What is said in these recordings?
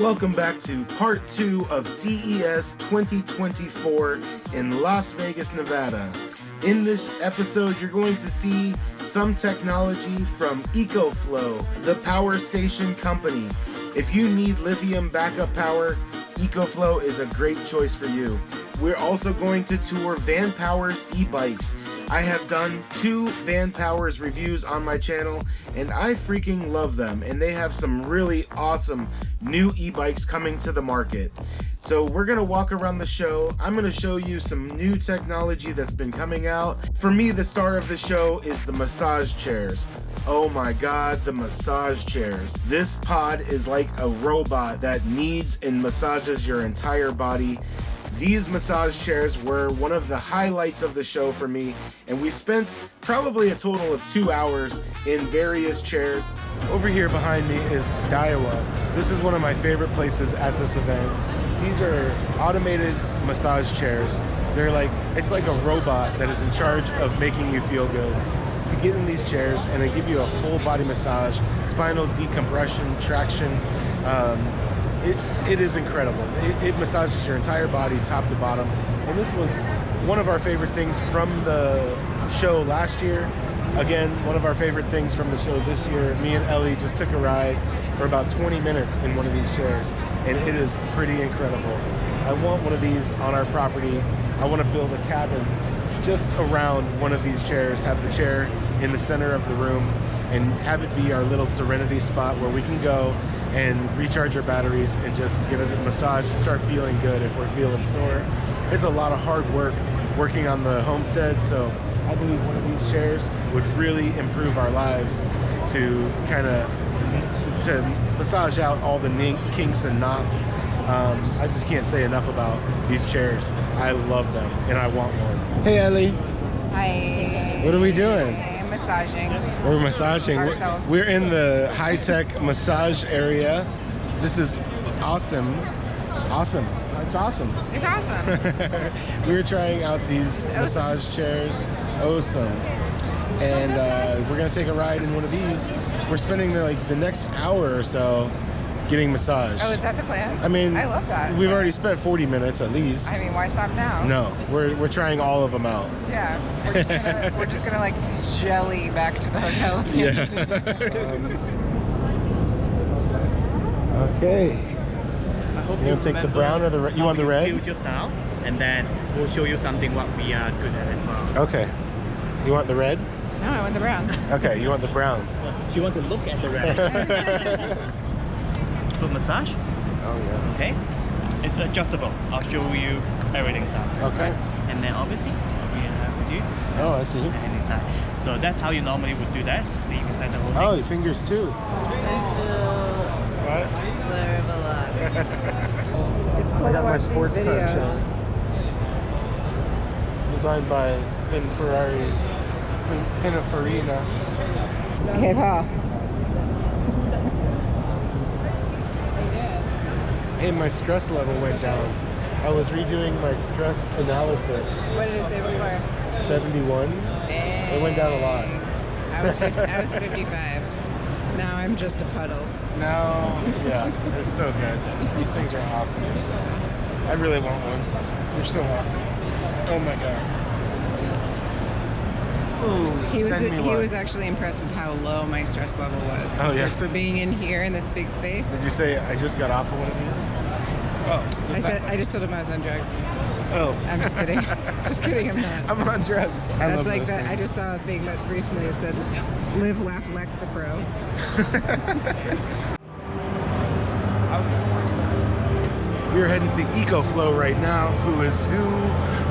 Welcome back to part 2 of CES 2024 in Las Vegas, Nevada. In this episode, you're going to see some technology from EcoFlow, the power station company. If you need lithium backup power, EcoFlow is a great choice for you. We're also going to tour VanPower's e-bikes. I have done 2 VanPower's reviews on my channel, and I freaking love them. And they have some really awesome new e-bikes coming to the market. So we're gonna walk around the show. I'm gonna show you some new technology that's been coming out. For me, the star of the show is the massage chairs. Oh my God, the massage chairs. This pod is like a robot that kneads and massages your entire body. These massage chairs were one of the highlights of the show for me, and we spent probably a total of 2 hours in various chairs. Over here behind me is Daiwa. This is one of my favorite places at this event. These are automated massage chairs. It's like a robot that is in charge of making you feel good. You get in these chairs and they give you a full body massage, spinal decompression, traction. It is incredible. It massages your entire body top to bottom. And this was one of our favorite things from the show last year. Again, one of our favorite things from the show this year. Me and Ellie just took a ride for about 20 minutes in one of these chairs, and it is pretty incredible. I want one of these on our property. I want to build a cabin just around one of these chairs, have the chair in the center of the room, and have it be our little serenity spot where we can go and recharge our batteries and just get a massage and start feeling good if we're feeling sore. It's a lot of hard work working on the homestead, so I believe one of these chairs would really improve our lives to to massage out all the kinks and knots. I just can't say enough about these chairs. I love them and I want one. Hey Ellie. Hi. What are we doing? I'm massaging. We're massaging. Ourselves. We're in the high-tech massage area. This is awesome. Awesome. It's awesome. It's awesome. We were trying out these massage chairs. Awesome. And we're gonna take a ride in one of these. We're spending the next hour or so getting massaged. Oh, is that the plan? I mean, I love that. We've already spent 40 minutes at least. I mean, why stop now? No, we're trying all of them out. Yeah, we're just gonna like jelly back to the hotel at the end. Okay. I hope you gonna take the brown or the red? You want the red? You just now, and then we'll show you something what we are good at as well. Okay. You want the red? No, I want the brown. Okay, you want the brown. She want to look at the red. Foot massage. Oh yeah. Okay. It's adjustable. I'll show you everything after. Okay. And then obviously we have to do. Oh, I see. And inside. So that's how you normally would do that. So you can set the whole thing. Oh, your fingers too. What? It's cool I to got my watch sports these car videos. chair. Designed by Pininfarina. Okay, Paul. Hey, my stress level went down. I was redoing my stress analysis. What did it say before? 71. Dang. It went down a lot. I was 55. Now I'm just a puddle. Now, yeah, it's so good. These things are awesome. I really want one. They're so awesome. Oh my God. Ooh, He was actually impressed with how low my stress level was. Oh yeah. Like, for being in here in this big space. Did you say I just got off of one of these? Oh. I just told him I was on drugs. Oh. I'm just kidding. Just kidding, I'm not. I'm on drugs. I love like those that. things. I just saw a thing that recently it said, "Live, laugh, Lexapro." We're heading to EcoFlow right now, who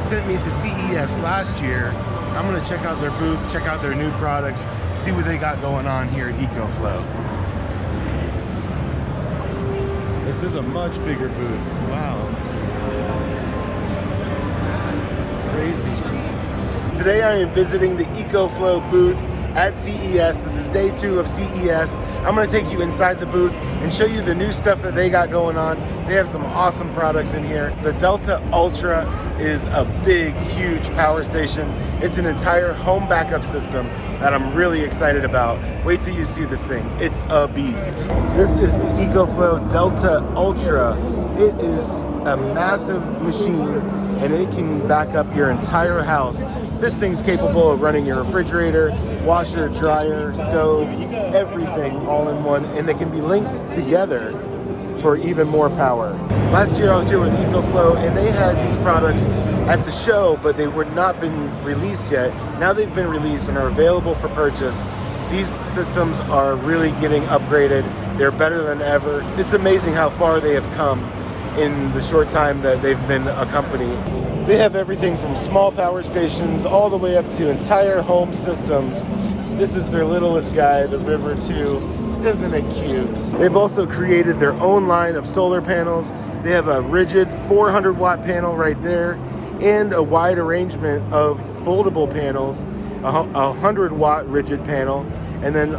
sent me to CES last year. I'm gonna check out their booth, check out their new products, see what they got going on here at EcoFlow. This is a much bigger booth. Wow. Crazy. Today I am visiting the EcoFlow booth at CES. This is day 2 of CES. I'm gonna take you inside the booth and show you the new stuff that they got going on. They have some awesome products in here. The Delta Ultra is a big, huge power station. It's an entire home backup system that I'm really excited about. Wait till you see this thing. It's a beast. This is the EcoFlow Delta Ultra. It is a massive machine and it can back up your entire house. This thing's capable of running your refrigerator, washer, dryer, stove, everything all in one, and they can be linked together for even more power. Last year I was here with EcoFlow and they had these products at the show, but they were not been released yet. Now they've been released and are available for purchase. These systems are really getting upgraded. They're better than ever. It's amazing how far they have come in the short time that they've been a company. They have everything from small power stations all the way up to entire home systems. This is their littlest guy, the River 2. Isn't it cute? They've also created their own line of solar panels. They have a rigid 400-watt panel right there and a wide arrangement of foldable panels, a 100-watt rigid panel, and then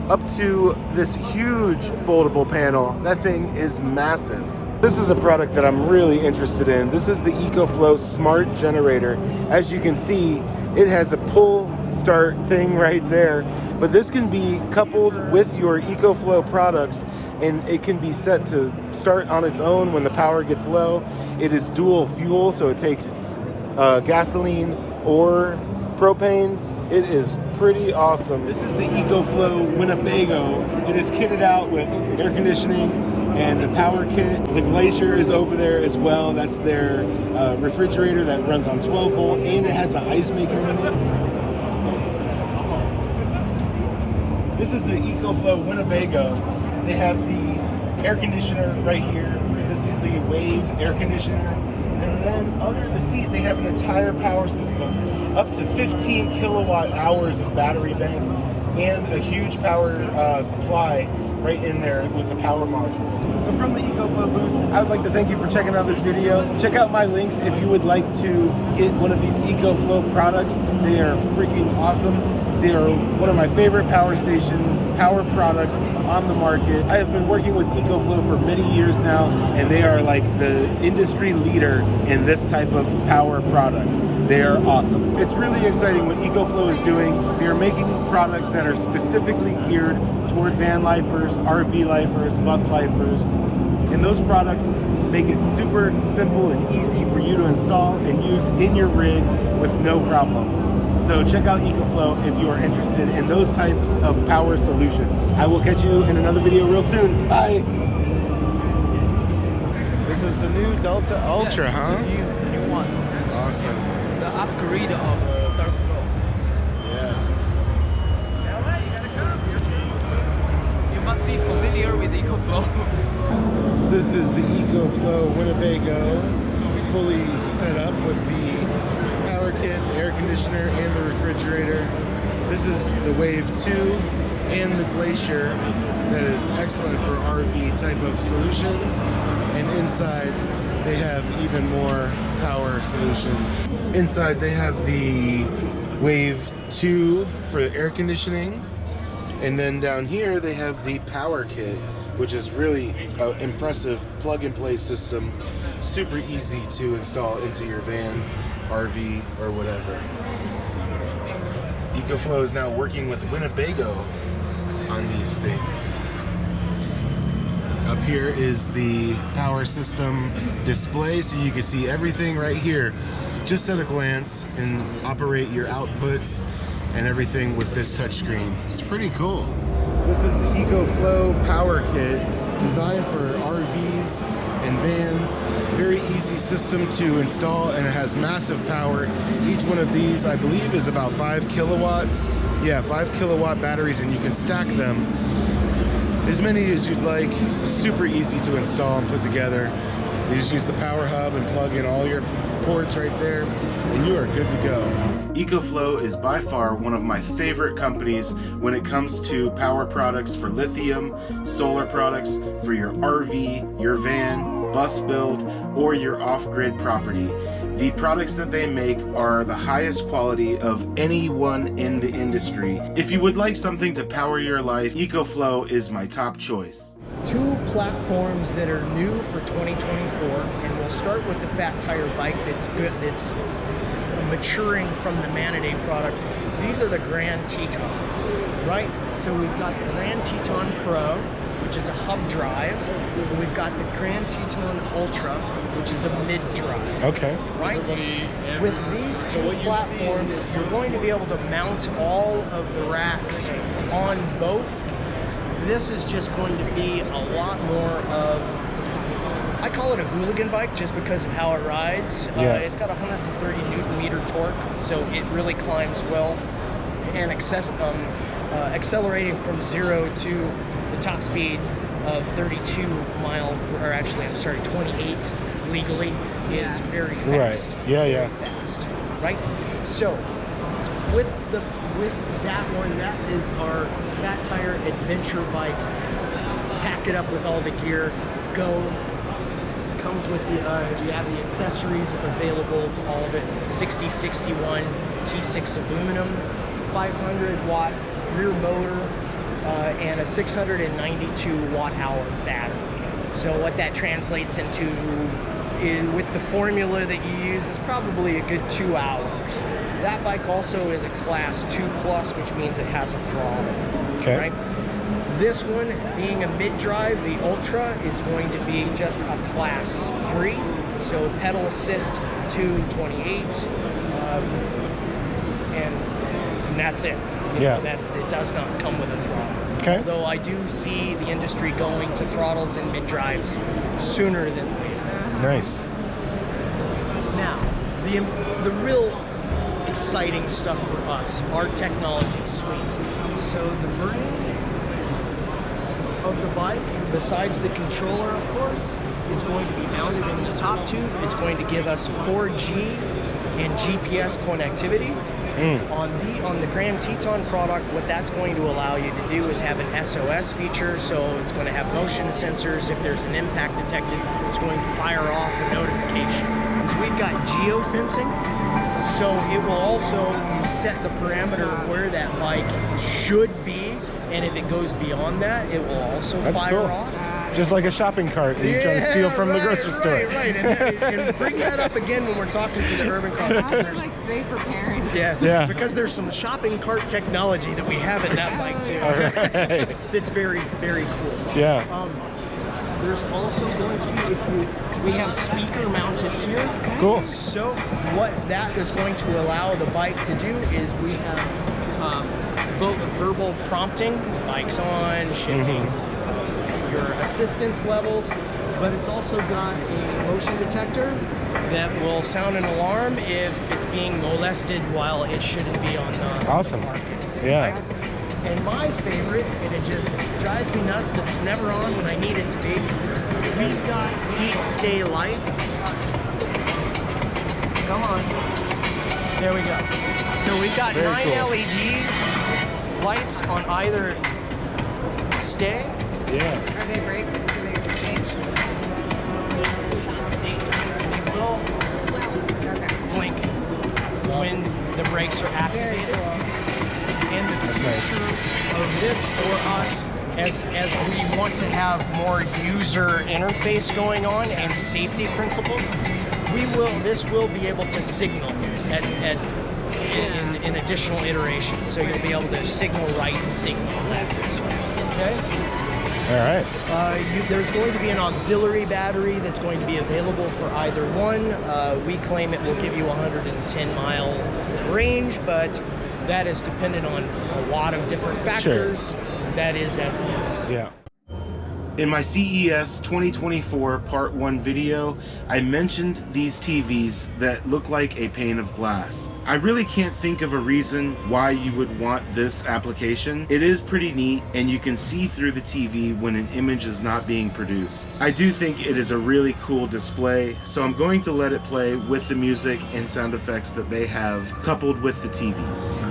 up to this huge foldable panel. That thing is massive. This is a product that I'm really interested in. This is the EcoFlow Smart Generator. As you can see, it has a pull start thing right there, but this can be coupled with your EcoFlow products and it can be set to start on its own when the power gets low. It is dual fuel, so it takes gasoline or propane. It is pretty awesome. This is the EcoFlow Winnebago. It is kitted out with air conditioning and the power kit. The Glacier is over there as well. That's their refrigerator that runs on 12 volt and it has an ice maker in it. This is the EcoFlow Winnebago. They have the air conditioner right here. This is the Wave air conditioner. And then under the seat, they have an entire power system, up to 15 kilowatt hours of battery bank and a huge power supply right in there with the power module. So from the EcoFlow booth, I would like to thank you for checking out this video. Check out my links if you would like to get one of these EcoFlow products. They are freaking awesome. They are one of my favorite power station power products on the market. I have been working with EcoFlow for many years now, and they are like the industry leader in this type of power product. They are awesome. It's really exciting what EcoFlow is doing. They are making products that are specifically geared toward van lifers, RV lifers, bus lifers, and those products make it super simple and easy for you to install and use in your rig with no problem. So check out EcoFlow if you are interested in those types of power solutions. I will catch you in another video real soon. Bye. This is the new Delta Ultra, huh? The new one. Awesome. The upgrade of Dark Flow. Yeah. You must be familiar with EcoFlow. This is the EcoFlow Winnebago, fully set up with the power kit, the air conditioner, and the refrigerator. This is the Wave 2 and the Glacier that is excellent for RV type of solutions. And inside they have even more power solutions. Inside they have the Wave 2 for air conditioning. And then down here they have the power kit, which is really an impressive plug-and-play system. Super easy to install into your van, RV, or whatever. EcoFlow is now working with Winnebago on these things. Up here is the power system display, so you can see everything right here just at a glance and operate your outputs and everything with this touchscreen. It's pretty cool. This is the EcoFlow power kit designed for RVs and vans. Very easy system to install, and it has massive power. Each one of these, I believe, is about 5 kilowatts. Yeah, 5 kilowatt batteries, and you can stack them as many as you'd like. Super easy to install and put together. You just use the power hub and plug in all your ports right there, and you are good to go. EcoFlow is by far one of my favorite companies when it comes to power products for lithium, solar products for your RV, your van, bus build, or your off-grid property. The products that they make are the highest quality of anyone in the industry. If you would like something to power your life, EcoFlow is my top choice. Two platforms that are new for 2024, and we'll start with the fat tire bike that's good, that's maturing from the Maniday product. These are the Grand Teton, right? So we've got the Grand Teton Pro, which is a hub drive, and we've got the Grand Teton Ultra, which is a mid-drive. Okay. Right? With these two platforms, you're going to be able to mount all of the racks on both. This is just going to be a lot more of, I call it a hooligan bike just because of how it rides. It's got 130 Newton meter torque, so it really climbs well, and accelerating from 0 to the top speed of 32 mile, or actually, I'm sorry, 28 legally is very fast. Right. Yeah. Very fast. Right? So with that one, that is our fat tire adventure bike. Pack it up with all the gear, go. Comes with the you have the accessories available to all of it. 6061 T6 aluminum, 500 watt rear motor, and a 692 watt hour battery. So what that translates into with the formula that you use is probably a good 2 hours. That bike also is a class 2+, which means it has a throttle. Okay. Right? This one, being a mid-drive, the Ultra is going to be just a class 3. So pedal assist to 28, and that's it. You know, that it does not come with a throttle. Okay. Although I do see the industry going to throttles and mid-drives sooner than later. Nice. Now, the real exciting stuff for us, our technology suite. So the brain of the bike, besides the controller, of course, is going to be mounted in the top tube. It's going to give us 4G and GPS connectivity. On the Grand Teton product, what that's going to allow you to do is have an SOS feature, so it's going to have motion sensors. If there's an impact detected, it's going to fire off a notification. So we've got geofencing, so it will also set the parameter of where that bike should be, and if it goes beyond that, it will also fire off. Just like a shopping cart that you try to steal from the grocery store. Right. And bring that up again when we're talking to the urban car. Also like great for parents. Yeah. Because there's some shopping cart technology that we have in that bike too. Right. That's very, very cool. Yeah. There's also going to be, we have speaker mounted here. Cool. So what that is going to allow the bike to do is we have verbal prompting, bike's on, shifting your assistance levels, but it's also got a motion detector that will sound an alarm if it's being molested while it shouldn't be on the market. Yeah. Right? And my favorite, and it just drives me nuts that it's never on when I need it to be, we've got seat stay lights. Come on. There we go. So we've got 9 LED lights on either stay. Are they brake? Do they change? They will blink when the brakes are activated. Very cool. And the future of this for us, as we want to have more user interface going on and safety principle, this will be able to signal in additional iterations. So you'll be able to signal right and signal left. Okay. All right. There's going to be an auxiliary battery that's going to be available for either one. We claim it will give you 110-mile range, but that is dependent on a lot of different factors. That is as it is. Yeah. In my CES 2024 Part 1 video, I mentioned these TVs that look like a pane of glass. I really can't think of a reason why you would want this application. It is pretty neat, and you can see through the TV when an image is not being produced. I do think it is a really cool display, so I'm going to let it play with the music and sound effects that they have coupled with the TVs.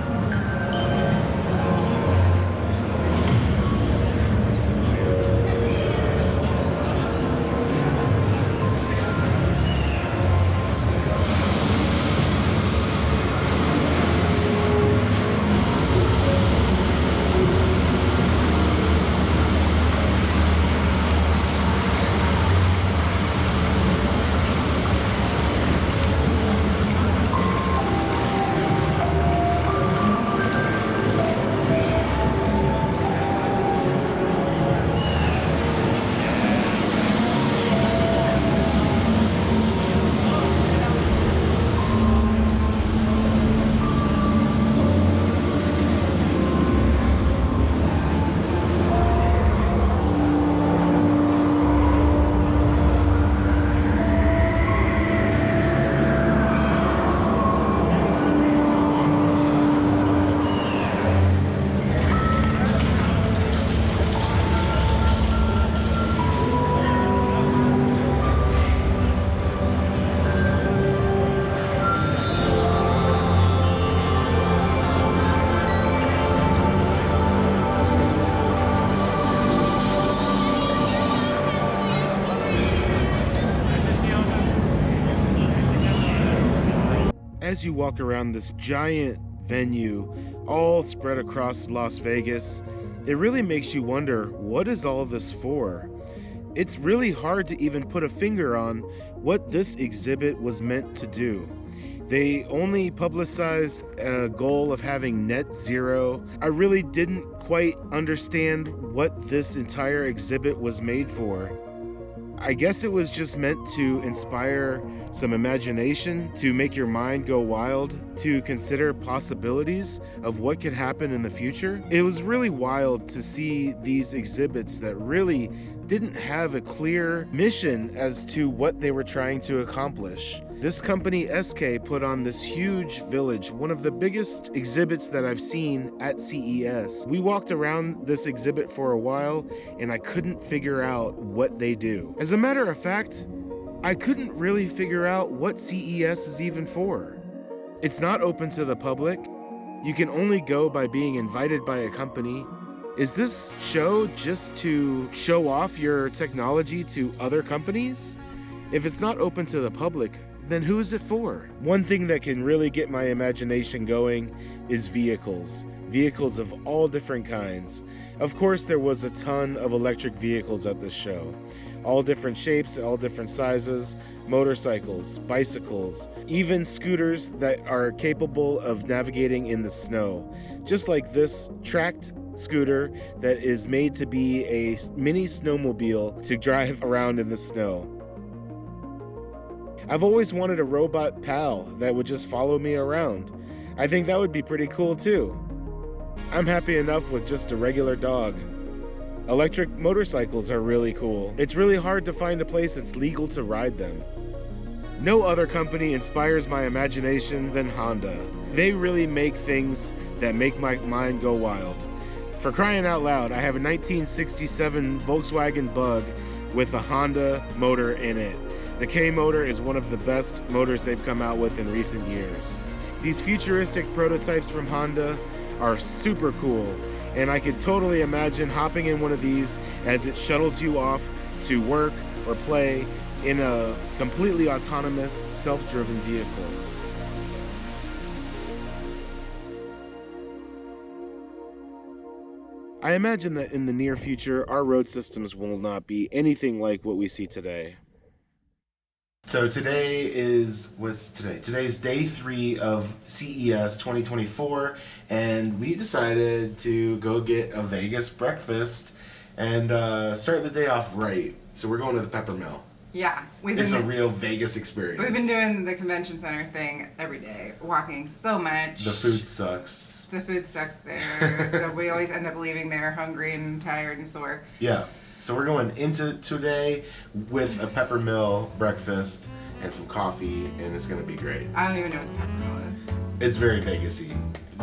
As you walk around this giant venue, all spread across Las Vegas, it really makes you wonder, what is all this for? It's really hard to even put a finger on what this exhibit was meant to do. They only publicized a goal of having net zero. I really didn't quite understand what this entire exhibit was made for. I guess it was just meant to inspire some imagination, to make your mind go wild, to consider possibilities of what could happen in the future. It was really wild to see these exhibits that really didn't have a clear mission as to what they were trying to accomplish. This company, SK, put on this huge village, one of the biggest exhibits that I've seen at CES. We walked around this exhibit for a while, and I couldn't figure out what they do. As a matter of fact, I couldn't really figure out what CES is even for. It's not open to the public. You can only go by being invited by a company. Is this show just to show off your technology to other companies? If it's not open to the public, then who is it for? One thing that can really get my imagination going is vehicles. Vehicles of all different kinds. Of course, there was a ton of electric vehicles at this show. All different shapes, all different sizes, motorcycles, bicycles, even scooters that are capable of navigating in the snow. Just like this tracked scooter that is made to be a mini snowmobile to drive around in the snow. I've always wanted a robot pal that would just follow me around. I think that would be pretty cool too. I'm happy enough with just a regular dog. Electric motorcycles are really cool. It's really hard to find a place that's legal to ride them. No other company inspires my imagination than Honda. They really make things that make my mind go wild. For crying out loud, I have a 1967 Volkswagen Bug with a Honda motor in it. The K motor is one of the best motors they've come out with in recent years. These futuristic prototypes from Honda are super cool, and I could totally imagine hopping in one of these as it shuttles you off to work or play in a completely autonomous, self-driven vehicle. I imagine that in the near future, our road systems will not be anything like what we see today. So today's day 3 of CES 2024, and we decided to go get a Vegas breakfast and start the day off right. So we're going to the Pepper Mill. Yeah, it's a real Vegas experience. We've been doing the convention center thing every day, walking so much. The food sucks. The food sucks there, so we always end up leaving there hungry and tired and sore. Yeah. So we're going into today with a peppermill breakfast and some coffee, and it's gonna be great. I don't even know what the peppermill is. It's very Vegas-y.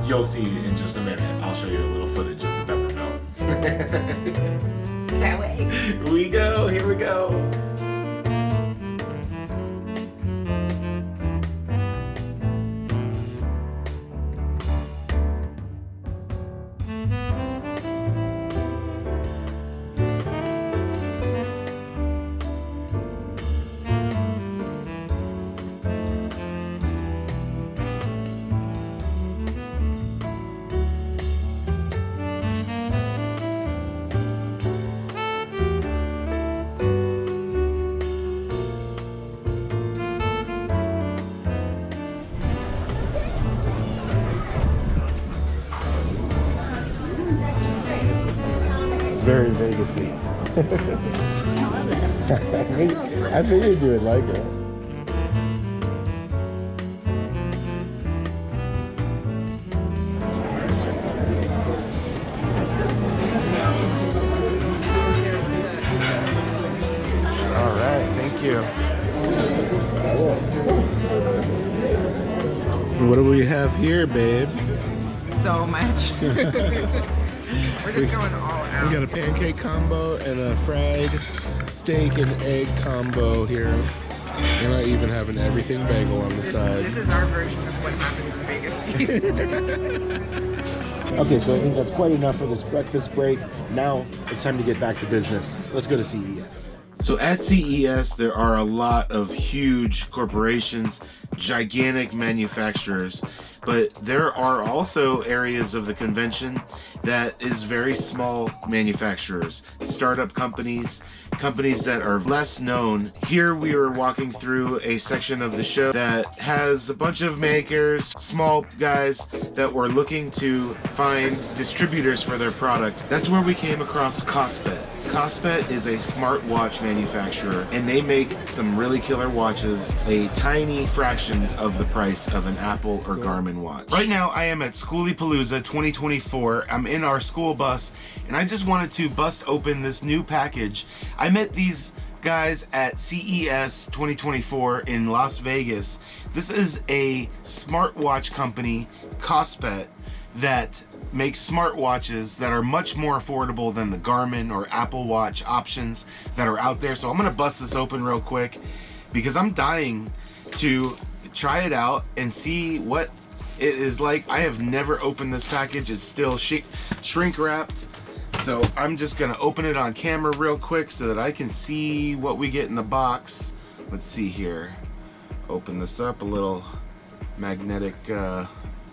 You'll see in just a minute. I'll show you a little footage of the peppermill. Can't wait. Here we go. Very Vegas-y. I figured you would like it. All right, thank you. What do we have here, babe? So much. We're just going all out. We got a pancake combo and a fried steak and egg combo here. And I even have an everything bagel on the side. This is our version of what happens in Vegas. Okay, so I think that's quite enough for this breakfast break. Now it's time to get back to business. Let's go to CES. So at CES, there are a lot of huge corporations, gigantic manufacturers, but there are also areas of the convention that is very small manufacturers, startup companies, companies that are less known. Here we are walking through a section of the show that has a bunch of makers, small guys that were looking to find distributors for their product. That's where we came across Kospet. Kospet is a smartwatch manufacturer, and they make some really killer watches, a tiny fraction of the price of an Apple or Garmin watch. Right now I am at Schoolypalooza 2024. I'm in our school bus, and I just wanted to bust open this new package. I met these guys at CES 2024 in Las Vegas. This is a smartwatch company, Kospet, that makes smartwatches that are much more affordable than the Garmin or Apple Watch options that are out there. So I'm gonna bust this open real quick because I'm dying to try it out and see what it is like. I have never opened this package. It's still shrink wrapped. So I'm just gonna open it on camera real quick so that I can see what we get in the box. Let's see here. Open this up, a little magnetic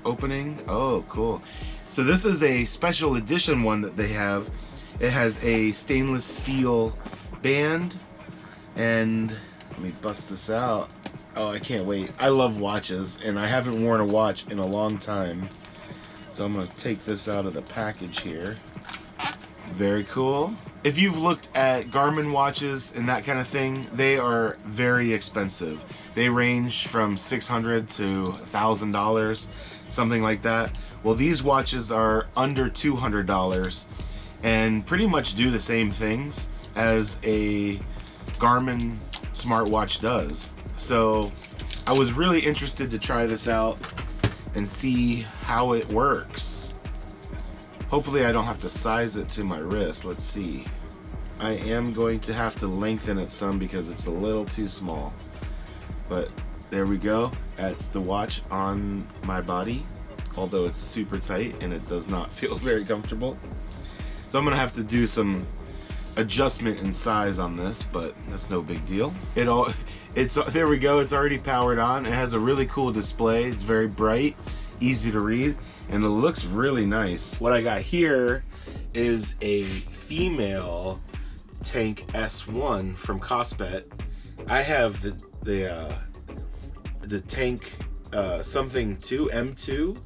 opening. Oh, cool. So this is a special edition one that they have. It has a stainless steel band, and let me bust this out. Oh, I can't wait. I love watches, and I haven't worn a watch in a long time. So I'm gonna take this out of the package here. Very cool. If you've looked at Garmin watches and that kind of thing, they are very expensive. They range from $600 to $1,000, something like that. Well, these watches are under $200 and pretty much do the same things as a Garmin smartwatch does. So I was really interested to try this out and see how it works. Hopefully I don't have to size it to my wrist. Let's see. I am going to have to lengthen it some because it's a little too small. But there we go. That's the watch on my body, although it's super tight and it does not feel very comfortable. So I'm gonna have to do some adjustment in size on this, but that's no big deal. There we go. It's already powered on. It has a really cool display. It's very bright, easy to read, and it looks really nice. What I got here is a female Tank S1 from Kospet. I have the Tank something 2 M2.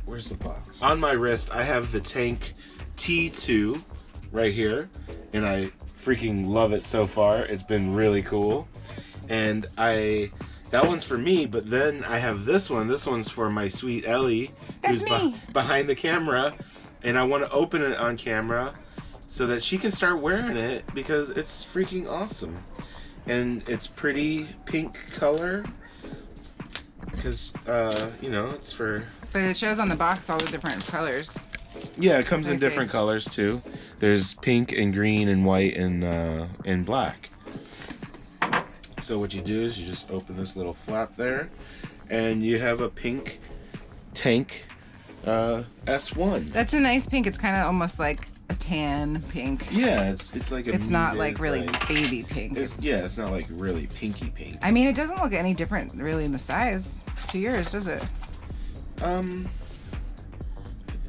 Where's the box? On my wrist, I have the Tank T2 right here, and I freaking love it so far. It's been really cool, and that one's for me. But then I have this one. This one's for my sweet Ellie, who's behind the camera, and I want to open it on camera. so that she can start wearing it because it's freaking awesome. And it's pretty pink color because, you know, it's for... But it shows on the box all the different colors. Yeah, it comes in different colors too. There's pink and green and white and black. So what you do is you just open this little flap there, and you have a pink tank S1. That's a nice pink. It's kind of almost like a tan pink. Yeah, it's like a. It's not muted, like really like, baby pink. It's not like really pinky pink. I mean, it doesn't look any different really in the size to yours, does it? I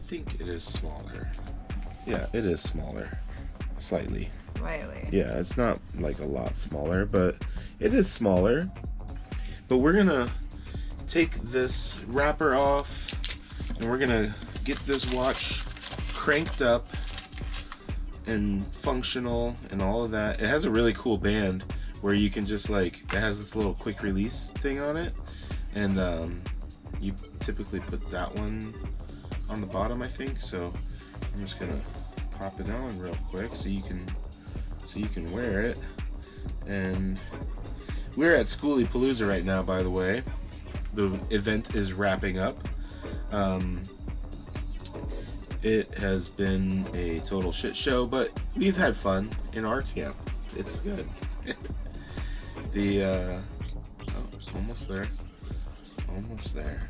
think it is smaller. Yeah, it is smaller, slightly. Slightly. Yeah, it's not like a lot smaller, but it is smaller. But we're gonna take this wrapper off, and we're gonna get this watch cranked up and functional and all of that. It has a really cool band where you can just like, it has this little quick release thing on it, and you typically put that one on the bottom, I think. So I'm just gonna pop it on real quick so you can wear it. And we're at Schoolie Palooza right now, by the way. The event is wrapping up. It has been a total shit show, but we've had fun in our camp. It's good. Almost there. Almost there.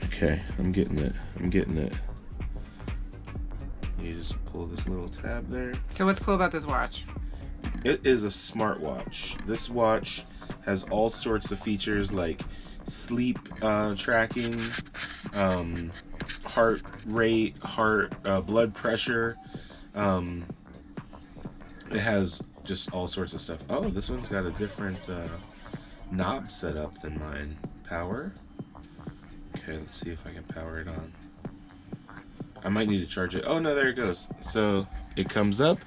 Okay, I'm getting it. You just pull this little tab there. So what's cool about this watch? It is a smartwatch. This watch has all sorts of features like sleep tracking, heart rate, blood pressure. It has just all sorts of stuff. Oh, this one's got a different knob setup than mine. Power. Okay, let's see if I can power it on. I might need to charge it. Oh no, there it goes. So it comes up.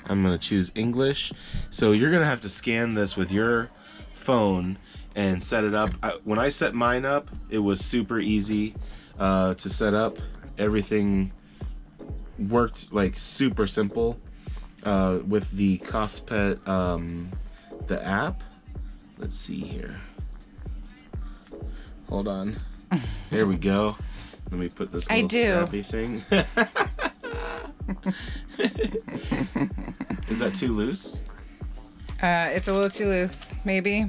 I'm gonna choose English. So you're gonna have to scan this with your phone and set it up. When I set mine up, it was super easy to set up. Everything worked like super simple with the Kospet, the app. Let's see here. Hold on. There we go. Let me put this little strappy thing. Is that too loose? It's a little too loose, maybe.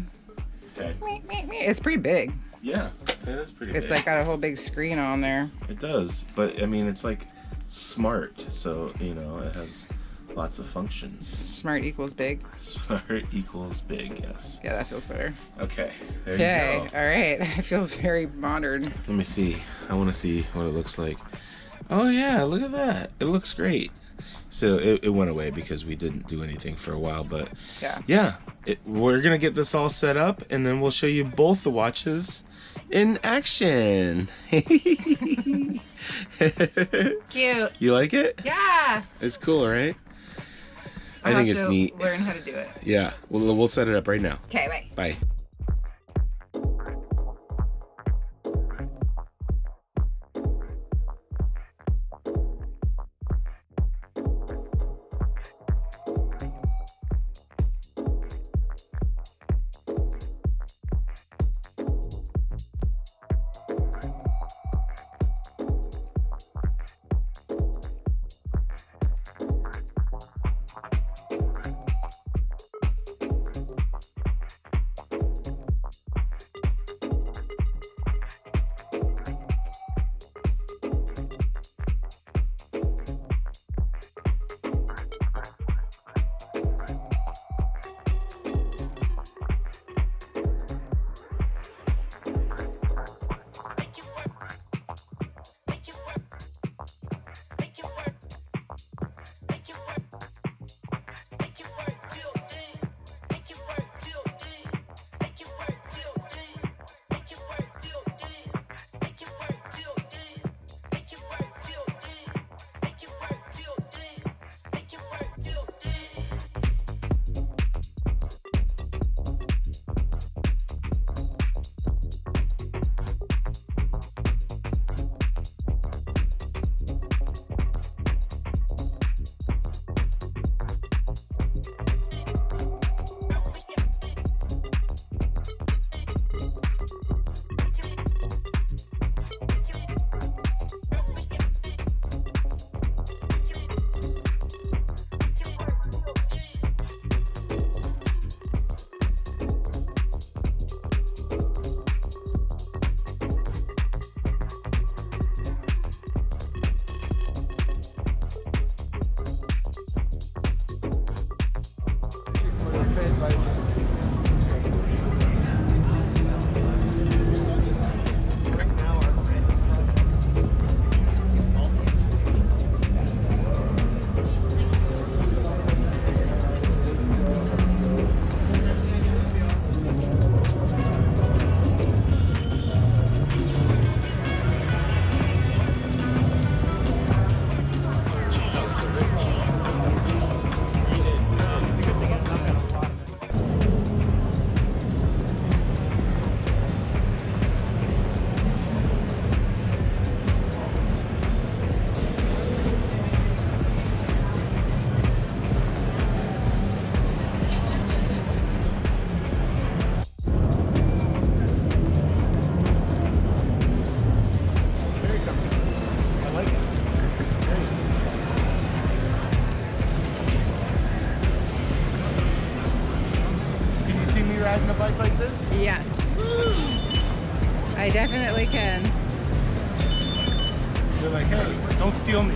Okay. It's pretty big. Yeah, it is pretty big. It's like got a whole big screen on there. It does, but I mean, it's like smart, so you know, it has lots of functions. Smart equals big. Smart equals big, yes. Yeah, that feels better. Okay, there Okay, you go. all right. I feel very modern. Let me see. I want to see what it looks like. Oh yeah, look at that. It looks great. So it went away because we didn't do anything for a while, but yeah, we're gonna get this all set up, and then we'll show you both the watches in action. Cute. You like it? Yeah. It's cool, right? I I'll think have it's to neat. Learn how to do it. Yeah, we'll set it up right now. Okay, bye. Bye. riding a bike like this? Yes. I definitely can. They're like, hey, don't steal me.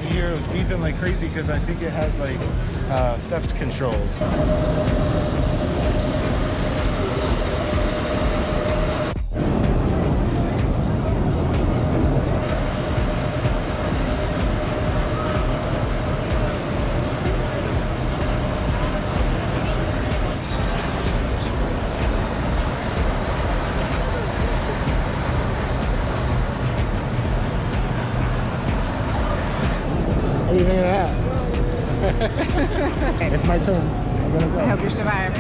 You hear it was beeping like crazy because I think it has like theft controls. What do you think of that? It's my turn. I'm gonna go. I hope you survive.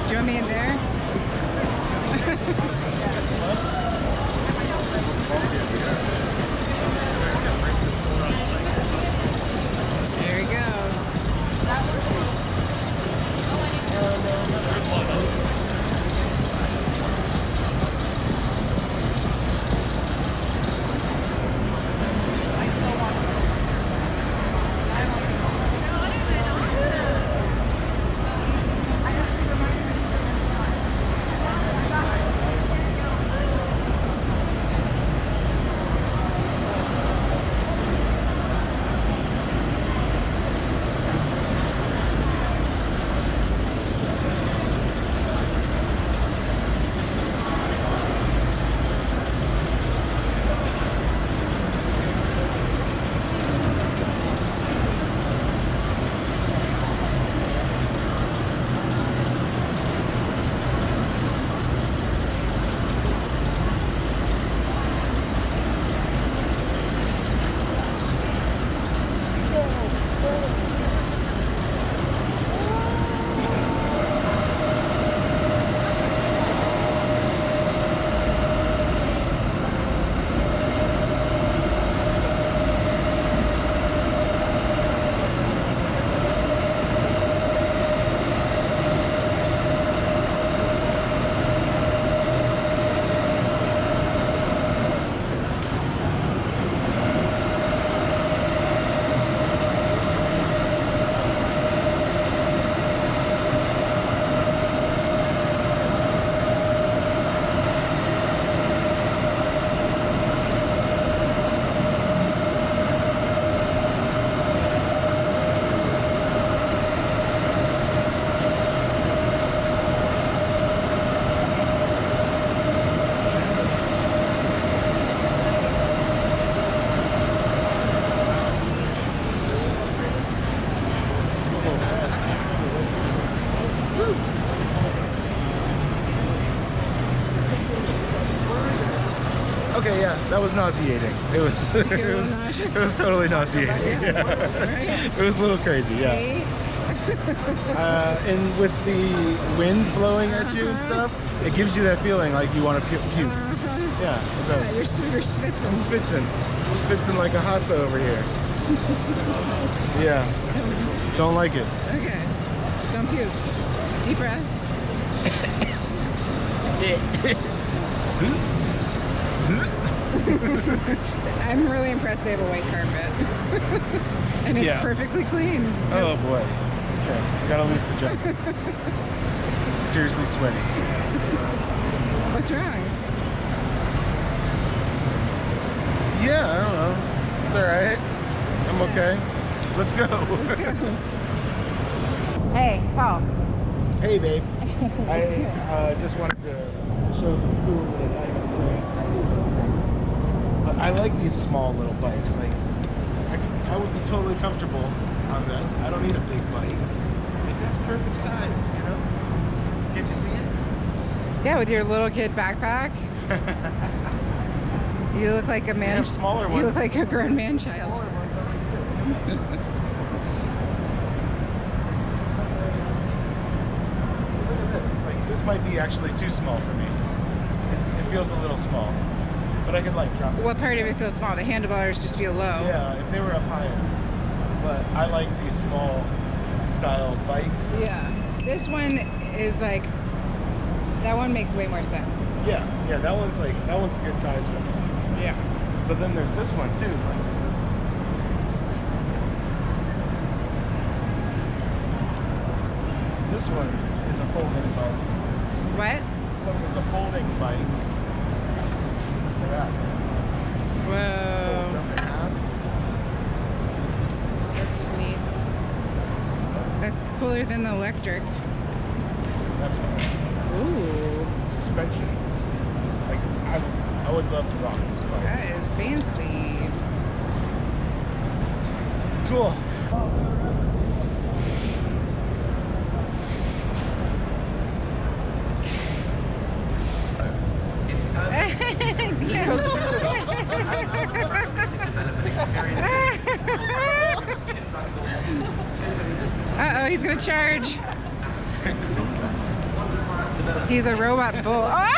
Do you want me in there? There we go. Okay, yeah, that was nauseating. It was it was totally nauseating. Yeah. It was a little crazy, yeah. And with the wind blowing at you and stuff, it gives you that feeling like you want to puke. Yeah, it does. You're schwitzing. I'm schwitzing. I'm schwitzing like a hassa over here. Yeah. Don't like it. Okay. Don't puke. Deep breaths. I'm really impressed they have a white carpet. And it's perfectly clean. Oh boy. Okay, gotta lose the jump. Seriously sweaty. What's wrong? Yeah, I don't know. It's all right. I'm okay. Let's go. Hey, Paul. Hey, babe. What you doing? I just wanted to show this cool little bike thing. But I like these small little bikes. Like, I would be totally comfortable on this. I don't need a big bike. Like, that's perfect size, you know? Can't you see it? Yeah, with your little kid backpack. You look like a man. have smaller You ones. look like a grown man child. Look at this. Like, this might be actually too small for me. It feels a little small. But I could, like, drop it. What part of it feels small? The handlebars just feel low. Yeah, if they were up higher. But I like these small style bikes. Yeah. This one is like, that one makes way more sense. Yeah, that one's a good size for me. Yeah. But then there's this one too. This one is a folding bike. What? This one is a folding bike. Look at that. Folds Whoa. up in half. That's neat. That's cooler than the electric. Definitely. Ooh. Suspension. Like, I would love to rock this bike. That is fancy. Cool. Uh-oh, he's gonna charge. He's a robot bull. Oh!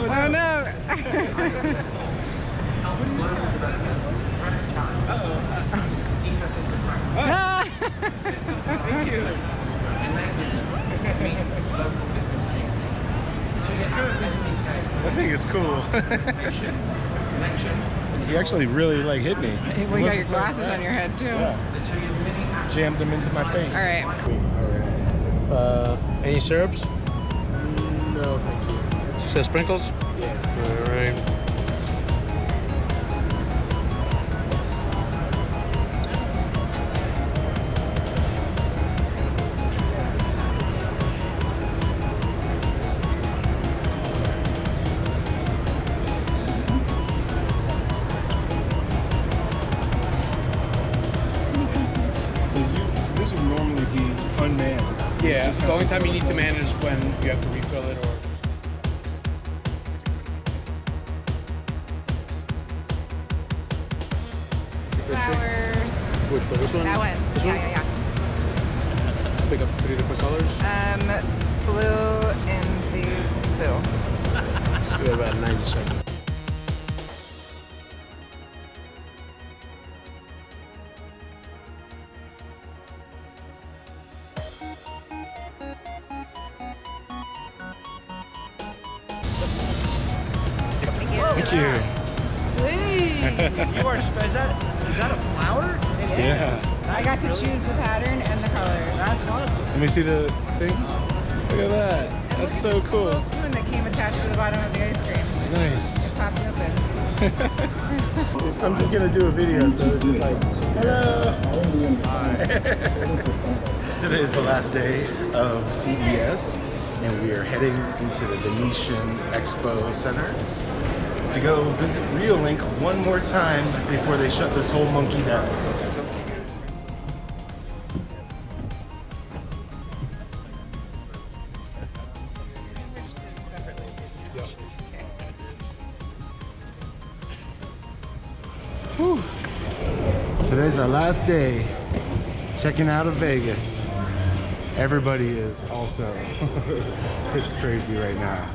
Oh no. Thank you. That thing is cool. He actually really like hit me. Well, you got your glasses on your head too. Yeah. Jammed them into my face. All right. Any syrups? No, thank you. Just sprinkles? Yeah. All right. This would normally be unmanned. Yeah, the only time you need to manage is when you have to refill it or... Flowers. Which one? This one? That one. This Yeah, one? yeah, Pick up 3 different colors. yeah. Blue and the blue. Just give it about 90 seconds. Thank you. You are, is that a flower? It is. Yeah. I got to choose the pattern and the colors. That's awesome. Let me see the thing. Look at that. And That's look so at the cool. little spoon that came attached to the bottom of the ice cream. Nice. It pops open. I'm just gonna do a video, so it's just like, hello. Today is the last day of CES, and we are heading into the Venetian Expo Center to go visit Reolink one more time before they shut this whole monkey down. Whew. Today's our last day checking out of Vegas. Everybody is also. It's crazy right now.